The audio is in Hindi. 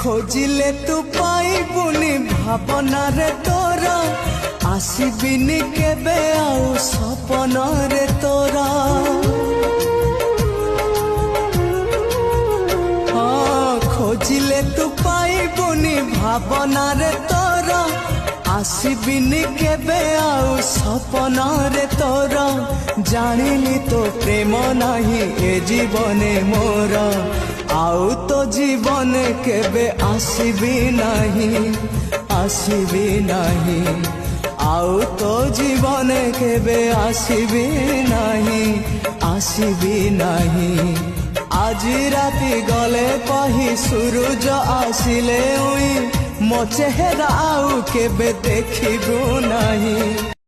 खोजिले तू पाइबुनी भावना रे तोरा आसबिनी केबे आउ सपन रे तोरा खोजिले तू पाइबुनी भावना रे तोरा आसबिनी केबे आउ सपन रे तोरा जानिली तो प्रेम नाही ए जीवने मोरा आउ तो जीवन केबे आसबी नहीं आउ तो जीवन केबे आसबी नहीं आज राति गले कही सूरज आसिले उई मो चेहरा आउ केबे देखिबु नहीं।